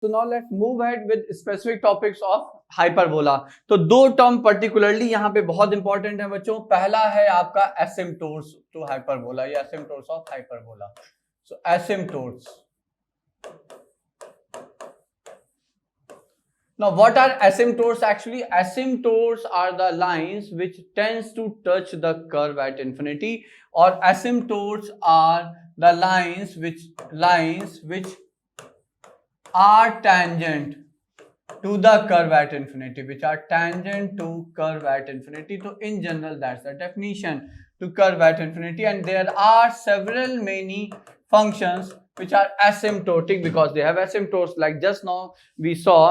So now let's move ahead with specific topics of hyperbola. तो दो term particularly यहाँ पे बहुत इंपॉर्टेंट है बच्चों। पहला है आपका एसिम्पटोट्स टू हाइपरबोला या asymptotes of hyperbola. So asymptotes, now what are asymptotes? Actually asymptotes are the lines which tends to touch the curve at infinity, or asymptotes are the lines which are tangent to the curve at infinity, which are tangent to curve at infinity. So in general that's the definition to curve at infinity, and there are several many functions which are asymptotic because they have asymptotes. Like just now we saw,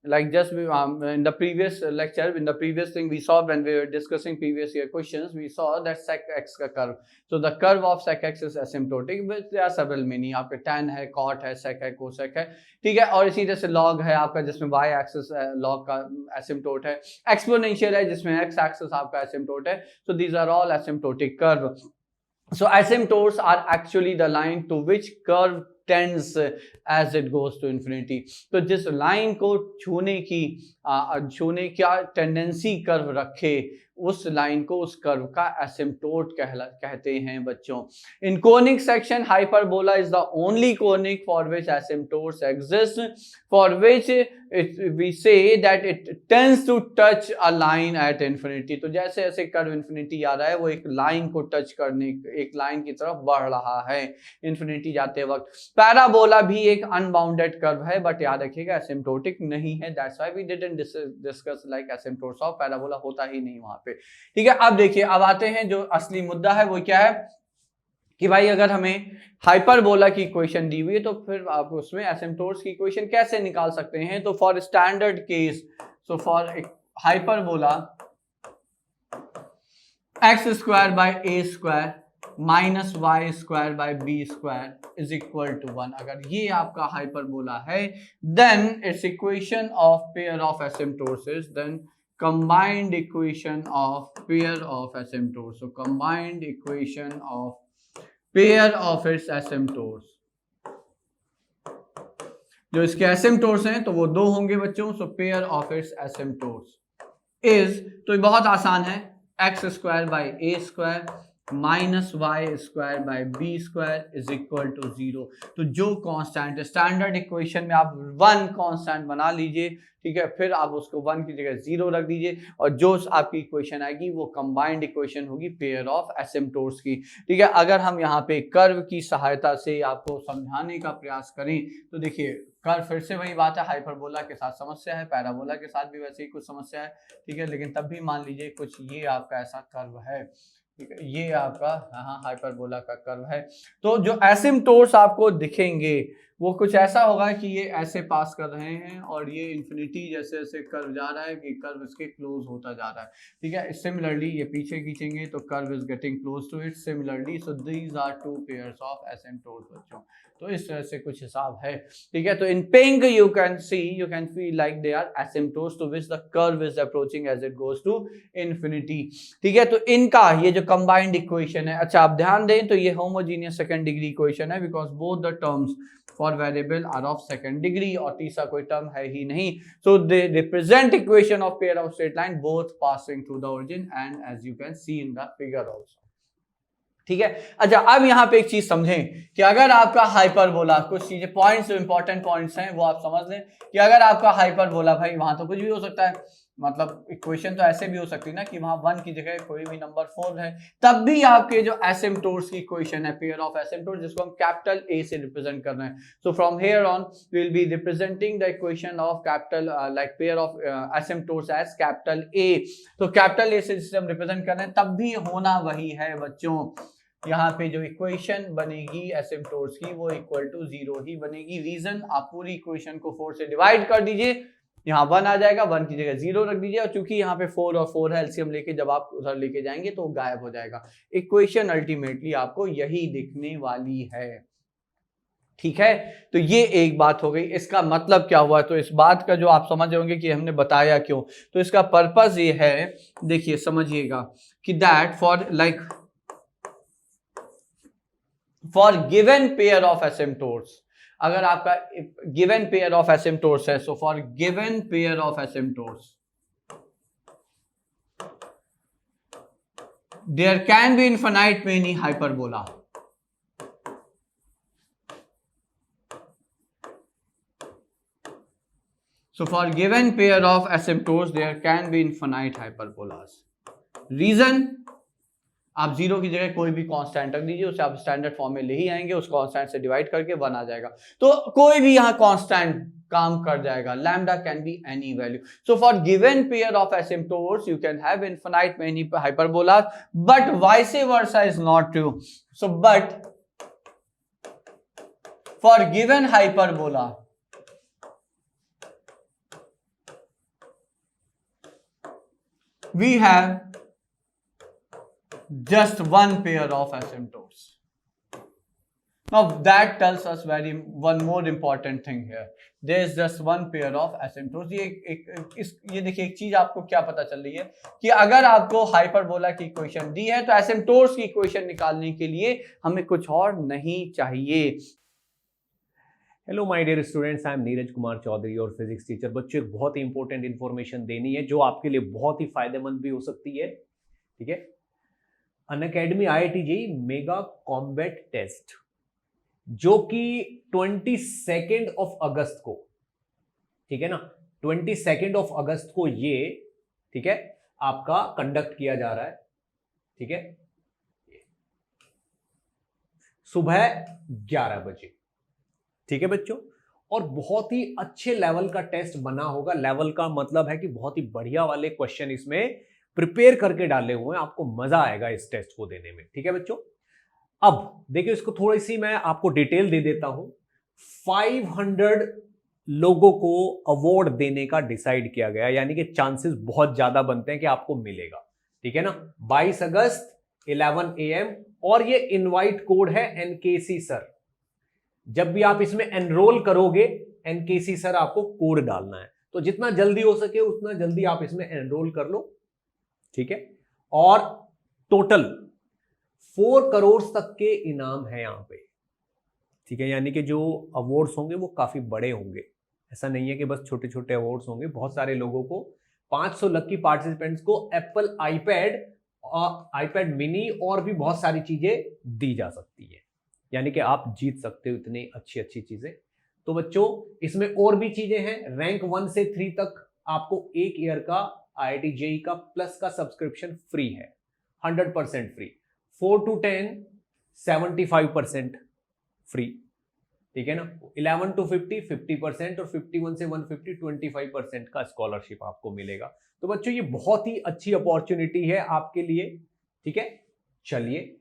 like just in the previous lecture, in the previous thing we saw when we were discussing previous year questions, we saw that sec x का curve. So the curve of sec x is asymptotic, but there are several many. आपके tan है, cot है, sec है, cosec है, ठीक है। और इसी तरह से log है आपका, जिसमें y axis log का asymptote है, exponential है जिसमें x axis आपका asymptote है. So these are all asymptotic curve. So asymptotes are actually the line to which curve tends as it goes to infinity. तो जिस लाइन को छूने का टेंडेंसी कर्व रखे, उस लाइन को, उस कर्व का एसिम्पटोट कहते हैं बच्चों। In conic section hyperbola is the only conic for which asymptotes exist, for which we say that it tends to touch a line at infinity. तो जैसे जैसे कर्व इन्फिनिटी आ रहा है वो एक लाइन को टच करने, एक लाइन की तरफ बढ़ रहा है इन्फिनिटी जाते वक्त। पैराबोला भी एक अनबाउंडेड कर्व है, बट याद रखिएगा एसिम्पटोटिक नहीं है। That's why we didn't discuss like asymptotes of parabola, होता ही नहीं वहां पे, ठीक है। अब देखिए, अब आते हैं जो असली मुद्दा है, वो क्या है कि भाई अगर हमें हाइपरबोला की इक्वेशन दी हुई है तो फिर आप उसमें एसिम्पटोट्स की इक्वेशन कैसे निकाल सकते हैं। तो for standard case, so for hyperbola x square by A square minus Y square by B square is equal to 1, अगर ये आपका हाइपरबोला है, then it's equation of pair of asymptotes is then combined equation of pair of asymptotes. So combined equation of pair of its asymptotes, जो इसके एसिम्पटोट्स हैं तो वो दो होंगे बच्चों। So pair of its asymptotes is, तो बहुत आसान है, X square by A square minus Y square by B square is equal to 0। तो जो कांस्टेंट स्टैंडर्ड इक्वेशन में आप 1 कांस्टेंट बना लीजिए, ठीक है, फिर आप उसको 1 की जगह 0 रख दीजिए, और जो आपकी इक्वेशन आएगी वो कंबाइंड इक्वेशन होगी पेयर ऑफ एसिम्पटोट्स की, ठीक है। अगर हम यहाँ पे कर्व की सहायता से आपको समझाने का प्रयास करें तो देखिए, कर्व फिर से वही बात है, हाइपरबोला के साथ समस्या है, पैराबोला के साथ भी वैसे ही कुछ समस्या है, ठीक है। लेकिन तब भी मान लीजिए कुछ ये आपका ऐसा कर्व है, ठीक है, ये आपका हाँ हाइपरबोला का कर्व है। तो जो एसिम्पटोट्स आपको दिखेंगे वो कुछ ऐसा होगा कि ये ऐसे पास कर रहे हैं और ये इन्फिनिटी जैसे जैसे कर्व जा रहा है कि कर्व इसके क्लोज होता जा रहा है, ठीक है। सिमिलरली ये पीछे खींचेंगे तो curve is getting close to it similarly. So these are two pairs of asymptotes बच्चों। तो इस तरह से कुछ हिसाब है, ठीक है। तो in pink you can feel like they are asymptotes to which the curve is approaching as it goes to infinity, ठीक है। तो इनका ये जो कंबाइंड इक्वेशन है, अच्छा आप ध्यान दें तो ये होमोजीनियस सेकंड डिग्री इक्वेशन है, because both the terms for variable are of second degree, और तीसरा कोई टर्म है ही नहीं। So they represent equation of pair of straight line both passing through the origin and as you can see in the figure also, ठीक है। अच्छा अब यहाँ पे एक चीज समझें कि अगर आपका हाइपरबोला, कुछ चीजें पॉइंट्स, इंपॉर्टेंट पॉइंट्स हैं वो आप समझ लें कि अगर आपका हाइपरबोला, भाई वहां तो कुछ भी हो सकता है, मतलब इक्वेशन तो ऐसे भी हो सकती है ना कि वहां 1 की जगह कोई भी नंबर 4 है, तब भी आपके जो एसिम्पटोट्स की इक्वेशन है पेयर ऑफ एसिम्पटोट्स, जिसको हम कैपिटल ए से रिप्रेजेंट कर रहे हैं। So from here on we will be representing the equation of capital like pair of asymptotes as capital A. तो कैपिटल ए से जिसे हम रिप्रेजेंट कर रहे हैं तब भी होना वही है बच्चों, यहाँ पे जो इक्वेशन बनेगी एसिम्पटोट्स की वो इक्वल टू 0 ही बनेगी। रीजन, आप पूरी इक्वेशन को 4 से डिवाइड कर दीजिए, यहाँ 1 आ जाएगा, 1 की जगह 0 रख दीजिए, और चूंकि यहाँ पे 4 और 4 है, एलसीएम लेके जब आप उधर लेके जाएंगे तो गायब हो जाएगा। इक्वेशन अल्टीमेटली आपको यही दिखने वाली है, ठीक है। तो ये एक बात हो गई। इसका मतलब क्या हुआ, तो इस बात का जो आप समझ होंगे कि हमने बताया क्यों, तो इसका पर्पस ये है, देखिए समझिएगा कि that for given pair of asymptotes, अगर आपका गिवन पेयर ऑफ एसिम्प्टोट्स है, so for given pair of asymptotes there can be infinite many hyperbola. So for given pair of asymptotes there can be infinite hyperbolas. Reason, आप zero की जगह कोई भी constant रख दीजिए, उसे आप स्टैंडर्ड फॉर्म में ले ही आएंगे, उस कांस्टेंट से डिवाइड करके 1 आ जाएगा. तो कोई भी यहाँ कांस्टेंट काम कर जाएगा. Lambda can be any value. So for given pair of asymptotes you can have infinite many hyperbolas, but vice versa is not true. So but for given hyperbola we have just one pair of asymptotes. Now that tells us one more important thing here. There is just one pair of asymptotes. ये देखिए एक चीज आपको क्या पता चल रही है कि अगर आपको हाइपरबोला की इक्वेशन दी है तो एसिम्प्टोट्स की इक्वेशन निकालने के लिए हमें कुछ और नहीं चाहिए. Hello my dear students, I am Neeraj Kumar Chaudhary और फिजिक्स टीचर. बच्चों एक बहुत ही इंपॉर्टेंट इन्फॉर्मेशन देनी है जो आपके लिए बहुत ही फायदेमंद भी हो सकती है. ठीक है, Unacademy IIT JEE mega combat test जो कि 22 अगस्त को, ठीक है ना, 22 अगस्त को ये, ठीक है, आपका कंडक्ट किया जा रहा है. ठीक है, सुबह 11 बजे. ठीक है बच्चों, और बहुत ही अच्छे लेवल का टेस्ट बना होगा. लेवल का मतलब है कि बहुत ही बढ़िया वाले क्वेश्चन इसमें प्रिपेयर करके डाले हुए हैं. आपको मजा आएगा इस टेस्ट को देने में. ठीक है बच्चों, अब देखिए इसको थोड़ी सी मैं आपको डिटेल दे देता हूं. 500 लोगों को अवार्ड देने का डिसाइड किया गया, यानी कि चांसेस बहुत ज्यादा बनते हैं कि आपको मिलेगा. ठीक है ना, 22 अगस्त 11 AM, और ये इनवाइट कोड है NKC सर. जब भी आप इसमें एनरोल करोगे NKC सर आपको कोड डालना है, तो जितना जल्दी हो सके उतना जल्दी आप इसमें एनरोल कर लो. ठीक है, और टोटल 4 करोड़ तक के इनाम है यहां पे. ठीक है, यानी कि जो अवार्ड्स होंगे वो काफी बड़े होंगे. ऐसा नहीं है कि बस छोटे छोटे अवार्ड्स होंगे. बहुत सारे लोगों को, 500 लकी पार्टिसिपेंट्स को एप्पल आईपैड मिनी और भी बहुत सारी चीजें दी जा सकती है. यानी कि आप जीत सकते हो इतनी अच्छी अच्छी चीजें. तो बच्चों इसमें और भी चीजें हैं. रैंक 1 से 3 तक आपको 1 ईयर का IIT JEE का प्लस का सब्सक्रिप्शन फ्री है, 100% फ्री. 4 to 10 75% free. ठीक है ना, 11 to 50 50%, और 51 से 150 25% का स्कॉलरशिप आपको मिलेगा. तो बच्चों ये बहुत ही अच्छी अपॉर्चुनिटी है आपके लिए. ठीक है, चलिए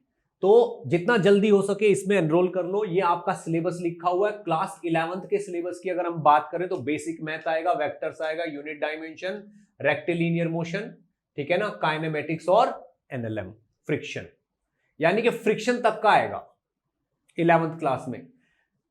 तो जितना जल्दी हो सके इसमें एनरोल कर लो. ये आपका सिलेबस लिखा हुआ है. क्लास 11th के सिलेबस की अगर हम बात करें तो बेसिक मैथ आएगा, वेक्टर्स आएगा, यूनिट डायमेंशन, रेक्टिलिनियर मोशन, ठीक है ना, काइनेमेटिक्स और NLM, फ्रिक्शन, यानी कि फ्रिक्शन तक का आएगा 11th क्लास में.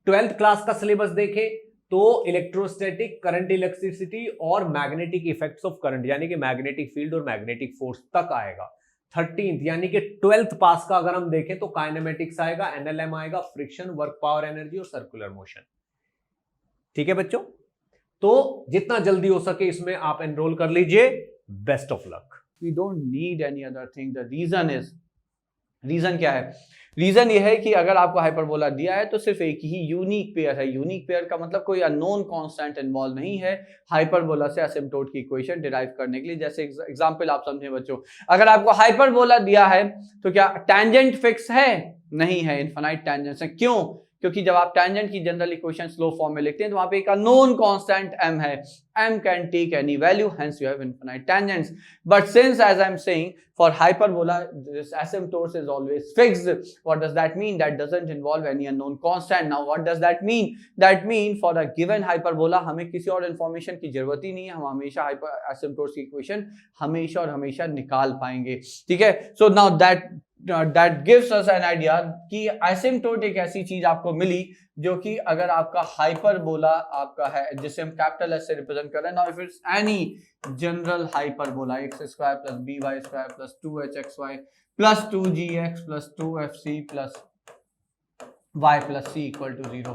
12th क्लास का सिलेबस देखें तो इलेक्ट्रोस्टैटिक, करंट, इलेक्ट्रिसिटी और मैग्नेटिक इफेक्ट्स ऑफ करंट, यानी कि मैग्नेटिक फील्ड और मैग्नेटिक फोर्स तक आएगा. 13th यानी कि 12th पास का अगर हम देखें तो काइनेमेटिक्स आएगा, NLM आएगा, फ्रिक्शन, वर्क पावर एनर्जी और सर्कुलर मोशन. ठीक है बच्चों, तो जितना जल्दी हो सके इसमें आप एनरोल कर लीजिए. Best of luck. We don't need any other thing. The reason क्या है? रीजन ये है कि अगर आपको हाइपरबोला दिया है तो सिर्फ एक ही यूनिक पेयर है. यूनिक पेयर का मतलब कोई अननोन कांस्टेंट इन्वॉल्व नहीं है हाइपरबोला से एसिम्प्टोट की इक्वेशन डिराइव करने के लिए. जैसे एग्जांपल आप समझे बच्चों, अगर आपको हाइपरबोला दिया है तो क्या टैंजेंट फिक्स है? नहीं है, इनफाइनाइट टैंजेंट्स है. क्यों? क्योंकि जब आप टैंजेंट की जनरल इक्वेशन स्लो फॉर्म में लिखते हैं तो वहां पे एक अननोन कांस्टेंट m है. m can take any value, hence you have infinite tangents. But since, as I'm saying, for hyperbola this asymptote is always fixed. What does that mean? That doesn't involve any unknown constant. Now what does that mean? That mean for a given hyperbola हमें किसी और information की जरूरत ही नहीं है. हम हमेशा asymptote की इक्वेशन हमेशा और हमेशा निकाल पाएंगे. ठीक है, so now that gives us an idea कि asymptote एक ऐसी चीज आपको मिली जो कि अगर आपका हाइपरबोला आपका है जिसे हम कैपिटल एस से रिप्रेजेंट कर रहे हैं. Now if it's any general hyperbola x² + by² + 2hxy + 2gx + 2fc + y plus C equal to 0।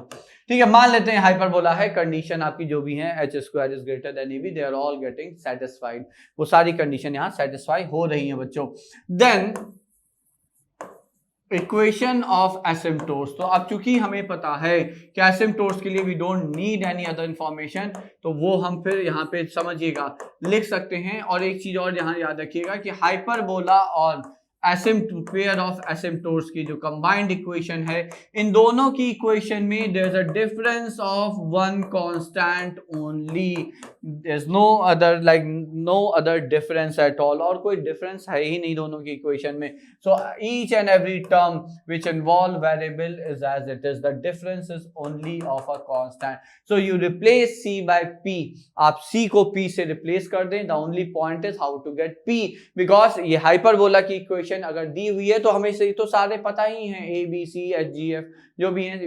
ठीक है, मान लेते हैं हाइपरबोला है, कंडीशन आपकी जो भी है H square is greater than A B, they are all getting satisfied, वो सारी कंडीशन यहाँ सेटिस्फाई हो रही है बच्चों। देन इक्वेशन ऑफ एसिम्प्टोट्स, तो अब चूंकि हमें पता है कि एसिम्प्टोट्स के लिए we don't need any other information, तो वो हम फिर यहाँ पे समझिएगा लिख सकते हैं। और एक चीज और यहाँ याद रखिएगा कि हाइपरबोला और पेयर ऑफ एसिम्प्टोट्स की जो कंबाइंड इक्वेशन है, इन दोनों की इक्वेशन में there is a difference of one constant only, there is no other, like no other difference at all, और कोई डिफरेंस है ही नहीं दोनों की इक्वेशन में। So each and every term which involve variable is as it is, the difference is only of a constant. So you replace c by p, आप c को p से रिप्लेस कर दें, the only point is how to get p, because ये hyperbola की equation अगर दी हुई है तो हमें से तो सारे पता ही हैं, a b c h g f जो भी हैं,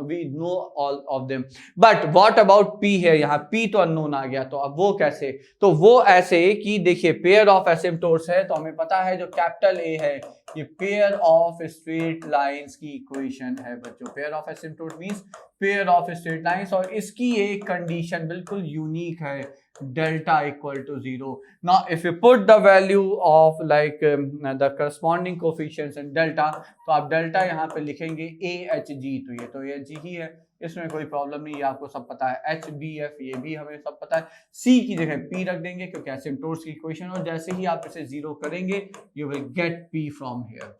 we know all of them, but what about p है, यहाँ p तो अननोन आ गया, तो अब वो कैसे? तो वो ऐसे कि देखिए पेयर ऑफ एसिम्प्टोट्स है, तो हमें पता है जो कैपिटल A है ये पेयर ऑफ स्ट्रेट लाइंस की इक्वेशन है बच्चों। Pair of asymptote means pair of straight lines, और इसकी एक कंडीशन बिल्कुल यूनिक है, delta equal to 0. Now if you put the value of like the corresponding coefficients in delta, तो आप delta यहाँ पे लिखेंगे AHG, तो ये तो AHG ही है, इसमें कोई प्रॉब्लम नहीं, ये आपको सब पता है। HBF ये भी हमें सब पता है। C की जगह P रख देंगे क्योंकि एसिम्प्टोट्स की इक्वेशन, और जैसे ही आप इसे 0 करेंगे you will get P from here,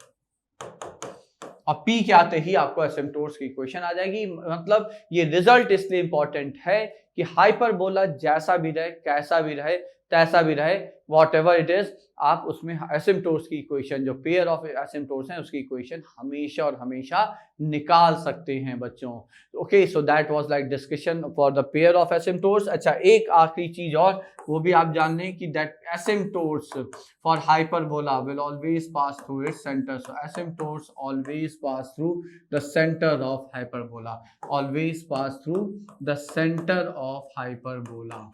और P के आते ही आपको एसिम्प्टोट्स की इक्वेशन आ जाएगी। मतलब ये रिजल्ट इसलिए इंपॉर्टेंट है कि हाइपरबोला जैसा भी रहे, कैसा भी रहे, तैसा भी रहे, व्हाटएवर इट इज, आप उसमें एसिम्प्टोट्स की इक्वेशन, जो पेयर ऑफ एसिम्प्टोट्स हैं उसकी इक्वेशन हमेशा और हमेशा निकाल सकते हैं बच्चों। Okay, so that was like discussion for the pair of asymptotes. अच्छा, एक आखिरी चीज और, वो भी आप जान लें कि that asymptotes for hyperbola will always pass through its centre. So asymptotes always pass through the centre of hyperbola, always pass through the centre of hyperbola.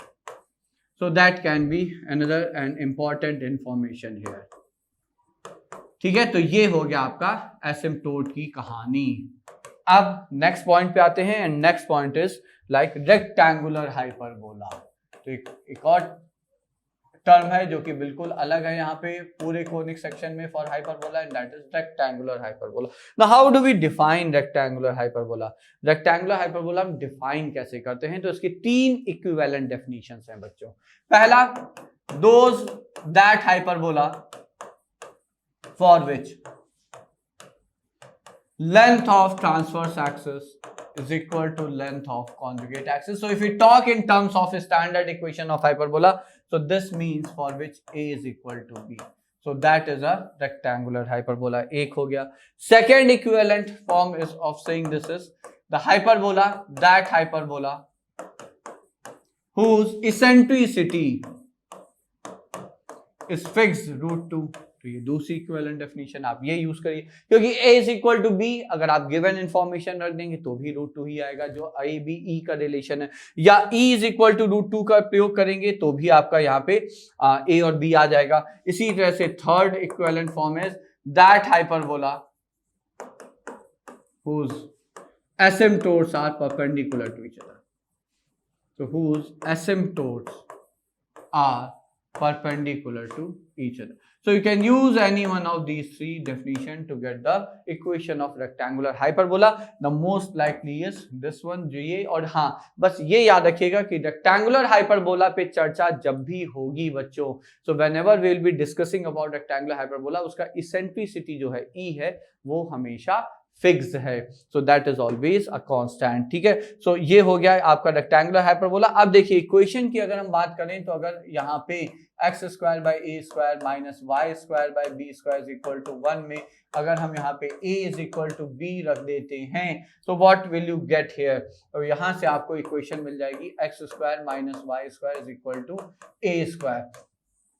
So that can be another and important information here. ठीक है, तो ये हो गया आपका asymptote की कहानी। अब नेक्स्ट पॉइंट पे आते हैं, and next point is like rectangular hyperbola. तो एक और टर्म है जो कि बिल्कुल अलग है यहाँ पे पूरे कोनिक सेक्शन में for hyperbola, and that is rectangular hyperbola. Now how do we define rectangular hyperbola? Rectangular hyperbola हम डिफाइन कैसे करते हैं? तो इसकी 3 इक्विवेलेंट डेफिनेशंस हैं बच्चों। पहला, those that hyperbola for which length of transverse axis is equal to length of conjugate axis. So if we talk in terms of standard equation of hyperbola, so this means for which a is equal to b. So that is a rectangular hyperbola. एक हो गया। Second equivalent form is of saying this is the hyperbola, that hyperbola whose eccentricity is fixed √2. तो ये दूसरी equivalent definition आप ये use करिए, क्योंकि a is equal to b, अगर आप गिवन इंफॉर्मेशन रख देंगे तो भी √2 ही आएगा, जो a b e का रिलेशन है, या e इज इक्वल टू √2 का प्रयोग करेंगे तो भी आपका यहाँ पे a और b आ जाएगा। इसी तरह से third equivalent form is that hyperbola whose asymptotes are perpendicular to each other. So whose asymptotes are perpendicular to each other. So you can use any one of these 3 definition to get the equation of rectangular hyperbola. The most likely is this one, जो ये, और हाँ बस ये याद रखिएगा कि rectangular hyperbola पे चर्चा जब भी होगी बच्चों, so whenever we will be discussing about rectangular hyperbola, उसका eccentricity जो है E है वो हमेशा फिक्स्ड है, so that is always a constant. ठीक है, सो ये हो गया आपका रेक्टेंगुलर हाइपरबोला। अब देखिए इक्वेशन की अगर हम बात करें तो अगर यहाँ पे x square by A square minus Y square by B square is equal to 1 में अगर हम यहाँ पे a is equal to b रख देते हैं, तो what will you get here? तो यहाँ से आपको इक्वेशन मिल जाएगी x square minus Y square is equal to A square.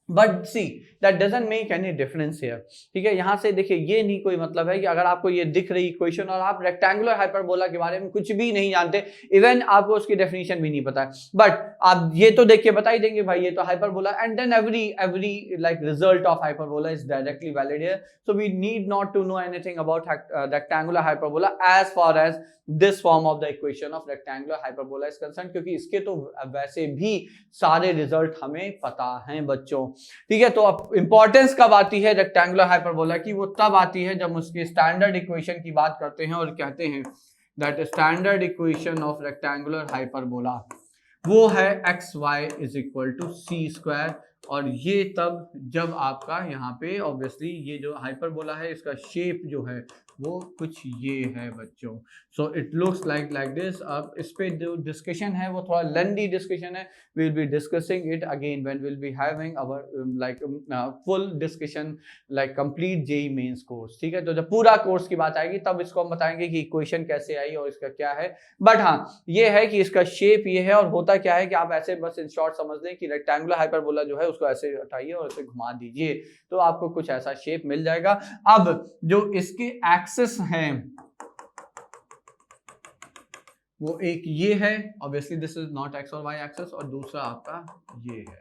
But see that doesn't make any difference here, ठीक है। यहाँ से देखिए ये नहीं कोई मतलब है कि अगर आपको ये दिख रही इक्वेशन और आप रेक्टेंगुलर हाइपरबोला के बारे में कुछ भी नहीं जानते, इवन आपको उसकी डेफिनेशन भी नहीं पता है, बट आप ये तो देख के बता ही देंगे भाई ये तो hyperbola, and then every like result of hyperbola is directly valid here, so we need not to know anything about rectangular hyperbola as far as this form of the equation of rectangular hyperbola is concern, क्योंकि इसके तो वैसे भी सारे result हमें पता हैं बच्चों, ठीक है। तो अब इंपॉर्टेंस कब आती है रेक्टेंगुलर हाइपरबोला की, वो तब आती है जब उसके स्टैंडर्ड इक्वेशन की बात करते हैं और कहते हैं that standard equation of rectangular hyperbola वो है X Y is equal to C square, और ये तब जब आपका यहाँ पे ऑब्वियसली ये जो हाइपरबोला है इसका शेप जो है वो कुछ ये है बच्चों, so it looks like this. अब इस पे जो डिस्कशन है वो थोड़ा लेंदी डिस्कशन है, we will be discussing it again when will be having our like full discussion like complete JEE Mains course, ठीक है। तो जब पूरा कोर्स की बात आएगी तब इसको हम बताएंगे कि इक्वेशन कैसे आई और इसका क्या है, बट हाँ ये है कि इसका शेप ये है, और होता क्या है कि आप ऐसे बस इन शॉर्ट समझ लें कि रेक्टेंगुलर हाइपरबोला जो है उसको ऐसे हटाइए और ऐसे घुमा दीजिए तो आपको कुछ ऐसा शेप मिल जाएगा। अब जो इसके एक्सिस हैं वो एक ये है, obviously this is not x और वाई एक्सिस, और दूसरा आपका ये है,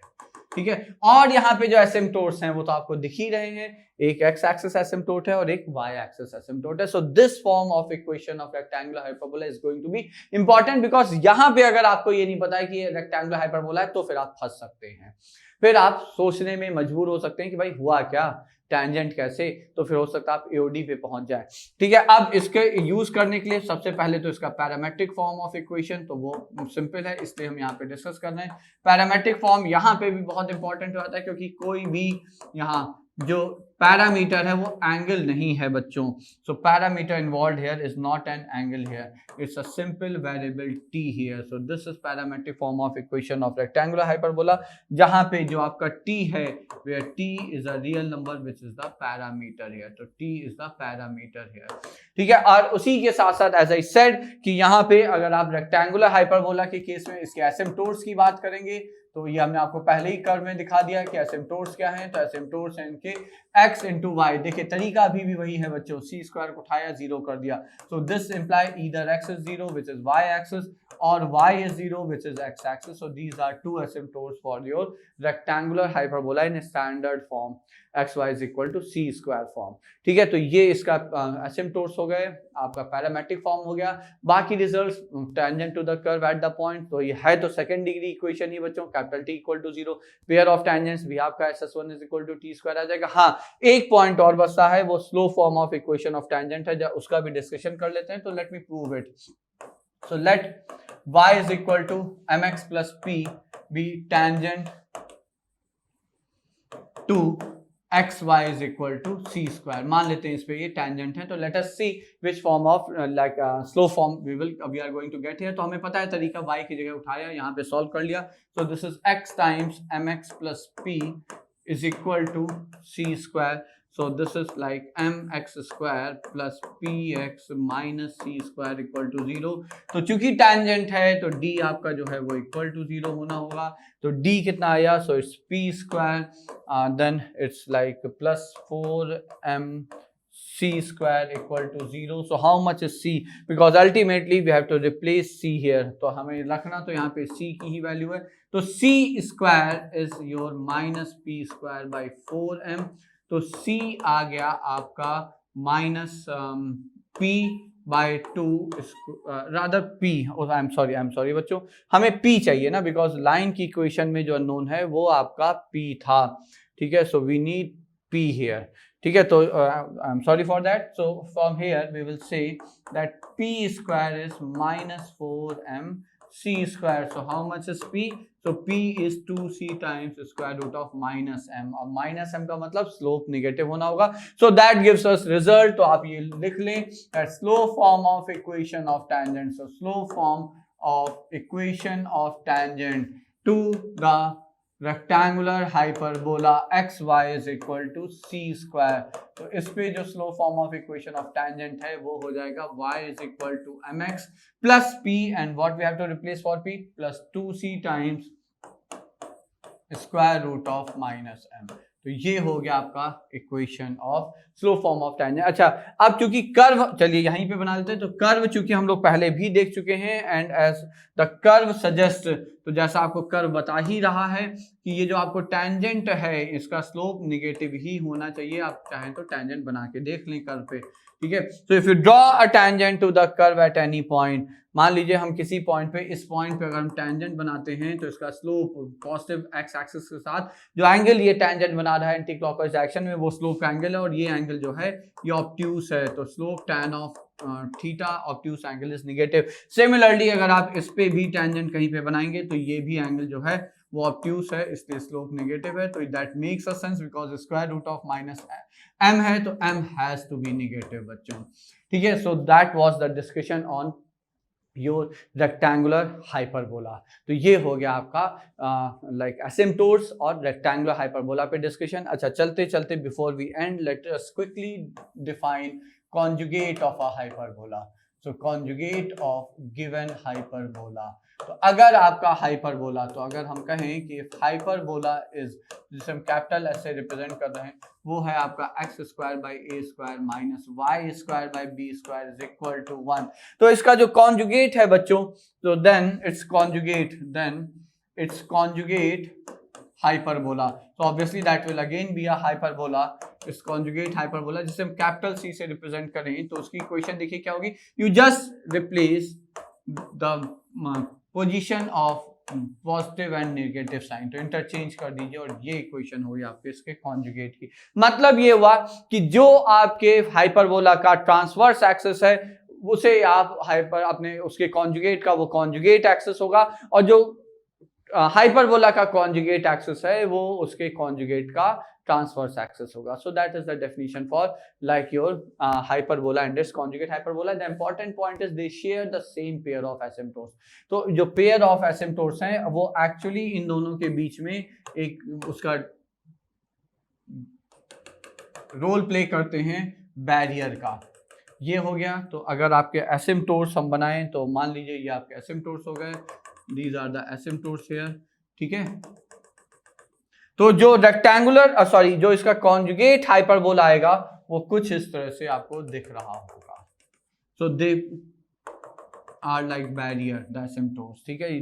ठीक है। और यहाँ पे जो एसिम्प्टोट्स हैं वो तो आपको दिख ही रहे हैं, एक एक्स एक्सिस एसिम्प्टोट है और एक वाई एक्सिस एसिम्प्टोट है। So this form of equation of rectangular hyperbola is going to be important, because यहाँ पे अगर आपको ये नहीं पता है कि ये रेक्टेंगुलर हाइपरबोला है तो फिर आप फंस सकते हैं, फिर आप सोचने में मजबूर हो सकते हैं कि भाई हुआ क्या, टेंजेंट कैसे, तो फिर हो सकता है आप एओडी पे पहुंच जाए, ठीक है। अब इसके यूज करने के लिए सबसे पहले तो इसका पैरामेट्रिक फॉर्म ऑफ इक्वेशन तो वो सिंपल है, इसलिए हम यहाँ पे डिस्कस कर रहे हैं। पैरामेट्रिक फॉर्म यहाँ पे भी बहुत इंपॉर्टेंट हो जाता है, क्योंकि कोई भी यहाँ जो पैरामीटर है वो एंगल नहीं है बच्चों, सो parameter involved here is not an angle here, it's a simple variable t here, so this is parametric form of equation of rectangular hyperbola, जहां पे जो आपका t है where t is a real number which is the parameter here, तो t is the parameter here, ठीक है। और उसी के साथ साथ as I said कि यहाँ पे अगर आप रेक्टेंगुलर हाइपरबोला के केस में इसके एसिम्प्टोट्स की बात करेंगे तो ये हमने आपको पहले ही कर्व में दिखा दिया कि एसिम्प्टोट्स क्या हैं, तो एसिम्प्टोट्स हैं इनके x इंटू वाई, देखिए तरीका अभी भी वही है बच्चों, सी स्क्वायर को उठाया जीरो कर दिया, so this imply either x is 0 which is y axis or y is 0 which is x axis, so these are two asymptotes for your rectangular hyperbola in standard form xy is equal to c square form, ठीक है। तो ये इसका asymptotes हो गए, आपका parametric form हो गया, बाकी results tangent to the curve at the point, तो ये है तो सेकंड डिग्री इक्वेशन ही बच्चों, capital T equal to 0, pair of tangents भी आपका SS1 is equal to t square आ जाएगा। हाँ एक पॉइंट और बचता है, वो slope form of equation of tangent है, उसका भी डिस्कशन कर लेते हैं, तो let me prove it. So let y is equal to mx plus p be tangent to xy is equal to c square, मान लेते हैं इस पे ये tangent है, तो let us see which form of like slow form we are going to get here। तो हमें पता है तरीका, y की जगह उठाया, यहाँ पे solve कर लिया, so this is x times mx plus p is equal to c square, so this is like mx square plus px minus c square equal to 0, तो चूंकि tangent है तो d आपका जो है वो equal to 0 होना होगा, तो d कितना आया, so it's p square then it's like plus 4m c square equal to 0, so how much is c, because ultimately we have to replace c here, तो हमें रखना तो यहाँ पे c की ही वैल्यू है, तो c square is your minus p square by 4m, तो c आ गया आपका minus p by 2 rather p, I am sorry बच्चों, हमें p चाहिए ना, बिकॉज लाइन की इक्वेशन में जो अननोन है वो आपका p था, ठीक है, so we need p here, ठीक है, तो I am sorry for that, so from here we will say that p square is minus 4m c square, so how much is p, so p is 2c times square root of minus m, और minus m का मतलब slope negative होना होगा, so that gives us result, तो आप ये लिख लें that slow form of equation of tangent, so slow form of equation of tangent to the rectangular hyperbola X Y is equal to C square, तो इस पे जो slope form of equation of tangent है वो हो जाएगा y इज equal टू mx plus p, and what we have to replace for p, plus 2c times square root of minus M. तो ये हो गया आपका equation of slope form of tangent. अच्छा, अब चूंकि कर्व, चलिए यहीं पे बना लेते हैं। तो कर्व चूंकि हम लोग पहले भी देख चुके हैं, and as the curve suggest, तो जैसा आपको कर्व बता ही रहा है कि ये जो आपको टेंजेंट है इसका स्लोप निगेटिव ही होना चाहिए। आप चाहें तो टेंजेंट बना के देख लें कर्व पे, ठीक है। तो if you draw a tangent to the curve at any point, मान लीजिए हम किसी पॉइंट पे, इस पॉइंट पे अगर हम टेंजेंट बनाते हैं तो इसका स्लोप पॉजिटिव एक्स एक्सिस के साथ जो एंगल ये टेंजेंट बना रहा है एंटी क्लॉकवाइज डायरेक्शन में, वो स्लोप का एंगल है, और ये एंगल जो है ये ऑब्ट्यूस है। तो slope tan of theta obtuse angle is negative. Similarly अगर आप इस पे भी टेंजेंट कहीं पे बनाएंगे तो ये भी एंगल जो है वो ऑब्ट्यूस है, इसलिए स्लोप नेगेटिव है। तो that makes a sense because square root of minus m है तो m has to be negative बच्चों, ठीक है। So that was the discussion on your rectangular hyperbola. तो ये हो गया आपका लाइक एसिम्प्टोट्स और रेक्टेंगुलर हाइपरबोला पे डिस्कशन। अच्छा, चलते चलते before we end let us quickly define conjugate of a hyperbola. So conjugate of given hyperbola, तो अगर आपका हाइपरबोला, तो अगर हम कहें कि हाइपरबोला इज, जिसे हम कैपिटल एस से रिप्रेजेंट कर रहे हैं, वो है आपका x square by A square minus Y square by B square is equal to 1। तो इसका जो कॉन्जुगेट है बच्चों, तो देन इट्स कॉन्जुगेट हाइपरबोला। तो obviously that will again be a hyperbola, इस कॉन्जुगेट हाइपरबोला जिसे हम कैपिटल सी से रिप्रेजेंट करें। तो उसकी इक्वेशन देखिए क्या होगी, you just replace the position of positive and negative sign, तो इंटरचेंज कर दीजिए और ये इक्वेशन होगी आपके इसके कॉन्जुगेट की। मतलब ये हुआ कि जो आपके हाइपरबोला का ट्रांसवर्स एक्सिस है उसे आप हाइपर अपने उसके कॉन्जुगेट का वो कॉन्जुगेट एक्सिस होगा, और जो हाइपरबोला का कॉन्जुगेट एक्सिस है वो उसके कॉन्जुगेट का ट्रांसवर्स एक्सिस होगा। So that is the definition for like your hyperbola and its conjugate hyperbola. The important point is they share the same pair of asymptotes. तो जो पेयर ऑफ asymptotes हैं वो actually in दोनों के बीच में एक उसका रोल प्ले करते हैं बैरियर का। ये हो गया। तो अगर आपके asymptotes हम बनाएं तो मान लीजिए ये आपके asymptotes हो गए, these are the asymptotes here, ठीक है। तो जो रेक्टेंगुलर जो इसका कॉन्जुगेट हाइपरबोला आएगा वो कुछ इस तरह से आपको दिख रहा होगा। So they are like barrier the asymptotes, ठीक है।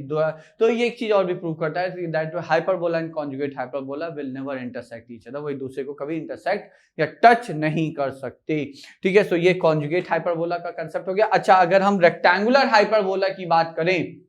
तो ये एक चीज और भी प्रूव करता है that hyperbola and conjugate hyperbola will never intersect each other, वो एक दूसरे को कभी इंटरसेक्ट या टच नहीं कर सकते, ठीक है। सो ये कॉन्जुगेट हाइपरबोला का कंसेप्ट हो गया। अच्छा, अगर हम रेक्टेंगुलर हाइपरबोला की बात करें,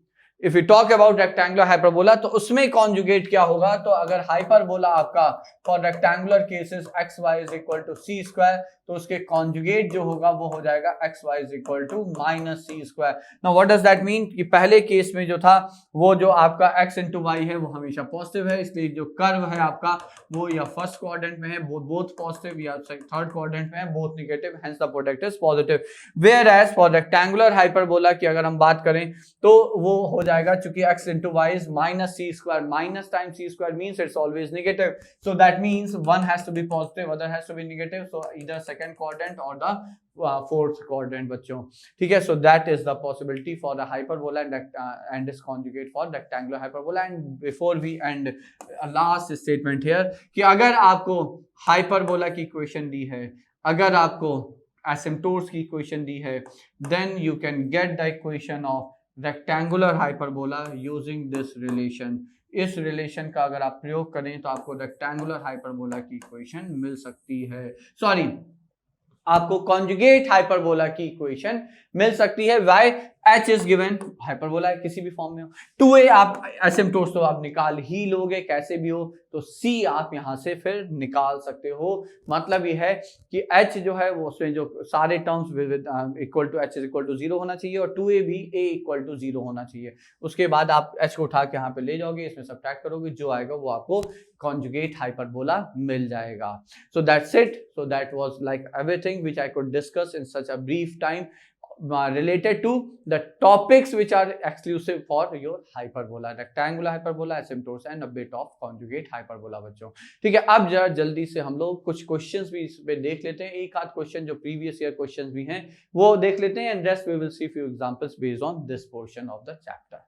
if you talk about rectangular hyperbola, तो उसमें कॉन्जुगेट क्या होगा, तो अगर हाइपरबोला आपका for rectangular cases x Y is equal to C square, तो उसके कॉन्जुगेट जो होगा वो हो जाएगा x Y is equal to minus c square. Now what does that mean, कि पहले केस में जो था वो जो आपका एक्स इंटू वाई है वो हमेशा पॉजिटिव है, इसलिए जो कर्व है आपका वो या फर्स्ट क्वाड्रेंट में है बोथ पॉजिटिव, या थर्ड क्वाड्रेंट में है both negative, hence the product is positive. Whereas for rectangular hyperbola की अगर हम बात करें तो वो हो जाएगा, चूंकि x into y is minus c square, minus times c square means it's always negative, so that means one has to be positive, other has to be negative, so either second quadrant or the fourth quadrant बच्चों, ठीक है। so that is the possibility for the hyperbola and its conjugate for rectangular hyperbola। and before we end, a last statement here कि अगर आपको hyperbola की equation दी है, अगर आपको asymptotes की इक्वेशन दी है, then you can get the equation of rectangular hyperbola using this relation. इस रिलेशन का अगर आप प्रयोग करें तो आपको रेक्टेंगुलर हाइपरबोला की इक्वेशन मिल सकती है, सॉरी आपको कॉन्जुगेट हाइपरबोला की इक्वेशन मिल सकती है। Y h is given, hyperbola है किसी भी फॉर्म में हो, 2a आप एसिम्प्टोट्स तो आप निकाल ही लोगे कैसे भी हो, तो c आप यहां से फिर निकाल सकते हो। मतलब ये है कि h जो है वो उसमें जो सारे terms equal to h is equal to 0 होना चाहिए, और 2a भी a इक्वल टू 0 होना चाहिए। उसके बाद आप h को उठा के यहाँ पे ले जाओगे, इसमें सब्ट्रैक्ट करोगे, जो आएगा वो आपको कॉन्जुगेट हाइपरबोला मिल जाएगा। So that's it. So that was like everything which I could discuss in such a brief time related to the topics which are exclusive for your hyperbola, rectangular hyperbola, asymptotes and a bit of conjugate hyperbola बच्चों, ठीक है। अब जरा जल्दी से हम लोग कुछ क्वेश्चंस भी इस पे देख लेते हैं, एक आध क्वेश्चन जो प्रीवियस ईयर क्वेश्चंस भी हैं वो देख लेते हैं, and rest we will see few examples based on this portion of the chapter.